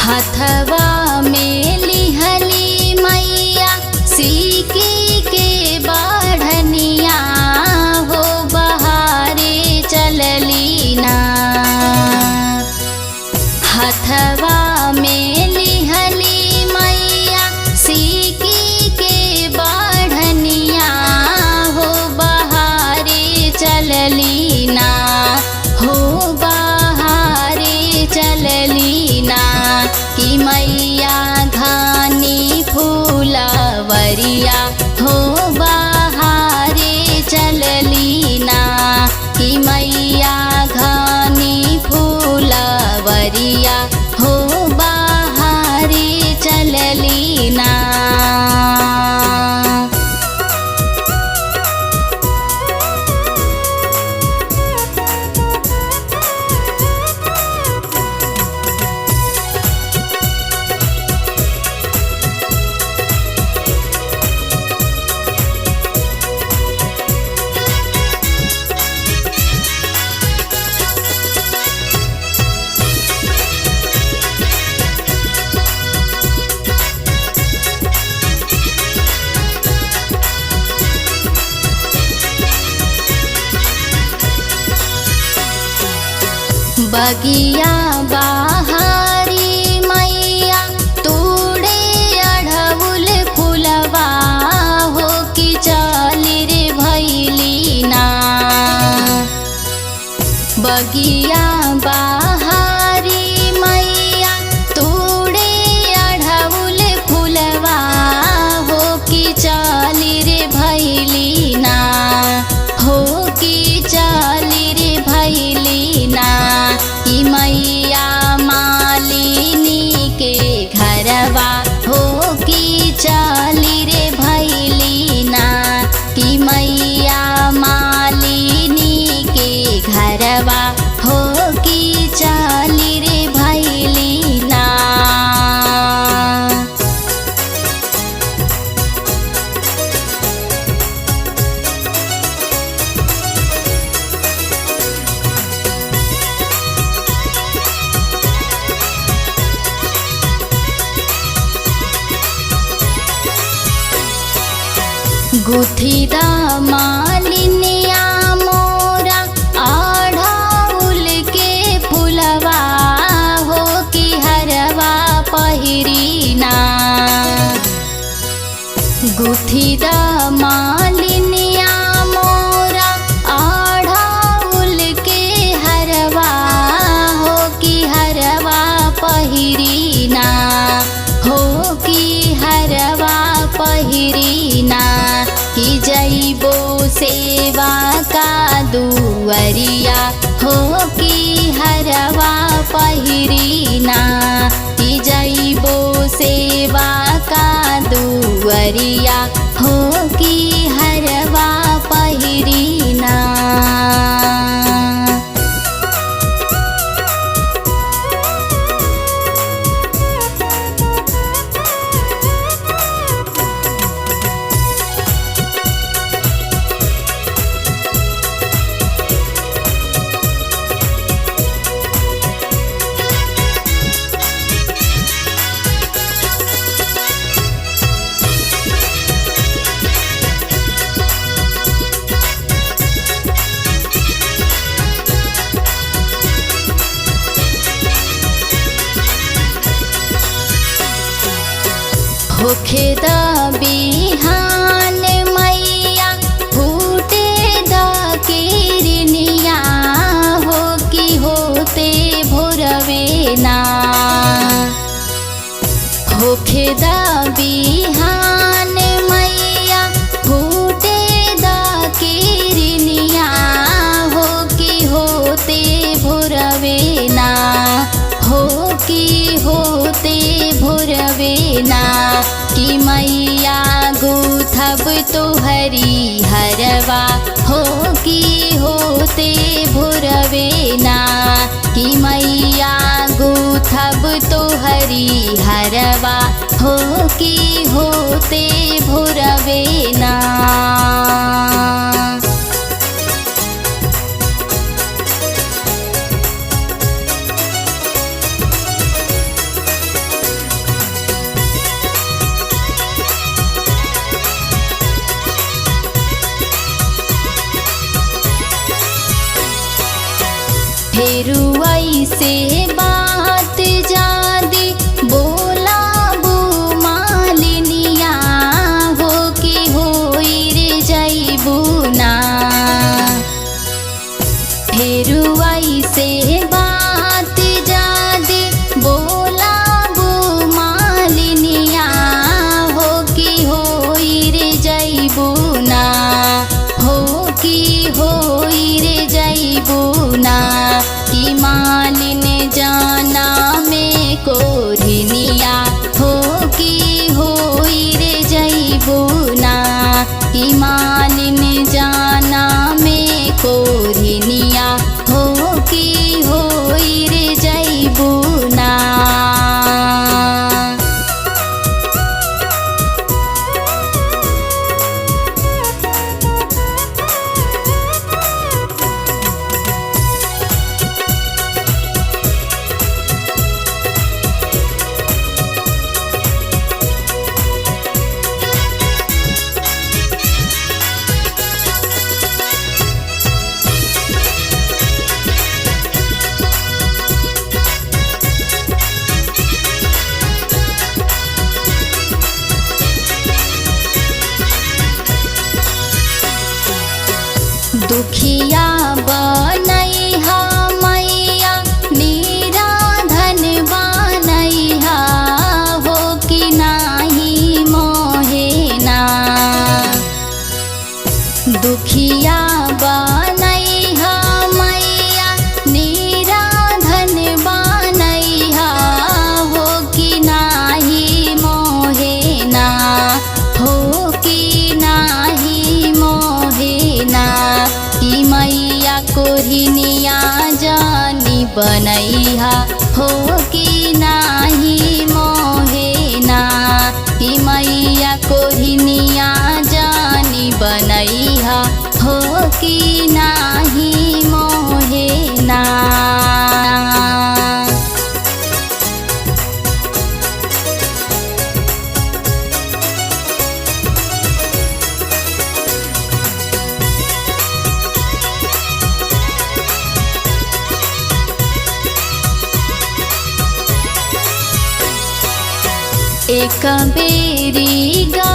हथवा में लिहली मैया सीकी के बाढ़निया हो बहारे चलली ना। हथवा में लिहली मैया सीकी के बाढ़निया हो बहारे चलली ना। हो बहारे चलली ना कि मैया घानी फूलवरिया हो बहारे चलली ना। कि मैया घानी फूलवरिया हो बहारे चलली ना। बगिया बहारी मैया तोड़े अढ़उल फुलवा हो कि चली रे भैली ना। बगिया बहारी मैया तोड़े अढ़उल फुलवा हो कि चली रे भैली ना। हो कि चली रे भैली ना। कि मैया मालिनी के घरवा हो कि चली रे भैली ना। कि मैया मालिनी के घरवा हो कि चली रे भैली ना। गुथिदा मालिनिया मोरा अढ़उल के फुलवा हो कि हरवा पहिरी ना। गुथिदा मालिनिया मोरा अढ़उल के हरवा हो कि हरवा पहिरी ना। हो कि हरवा पहिरी ना। कि जइबो सेवा का दुअरिया हो कि हरवा पहिरी ना। कि जइबो सेवा का दुअरिया हो कि हरवा पहिरी ना। होखे द बिहान मैया फूटे द किरनिया हो कि होते भोरवे ना। होखे द बिहान मैया फूटे द किरनिया हो कि होते भोरवे ना। हो कि होते भोरवे ना। कि मैया गुथब तोहरी हरवा हो कि होते भोरवे ना। कि मैया गुथब तोहरी हरवा हो कि होते भोरवे ना। फेरू ऐसे बात जादी बोला बू मालिनिया हो कि होई रे जैबू ना। फेरू ऐसे बात जादी बोला बू मालिनिया हो कि होई रे जैबू ना। हो कि होई रे जैबू ना। कि मालिन जाना में कोरिनिया हो कि होई रे जैबू ना। कि मालिन जाना में कोरिनिया हो कि होई रे जैबू ना। दुखिया बनैहा मैया निराधन बनैहा हो कि नाही मोहेना। दुखिया बनैहा मैया निराधन बनैहा हो कि नाही मोहेना। हो कि नाही मोहेना। कि मैया कोरिनिया जानी बनैहा हो कि नाही मोहेना। कि मैया कोरिनिया जानी बनैहा हो कि नाही मोहेना। एक बेरी गा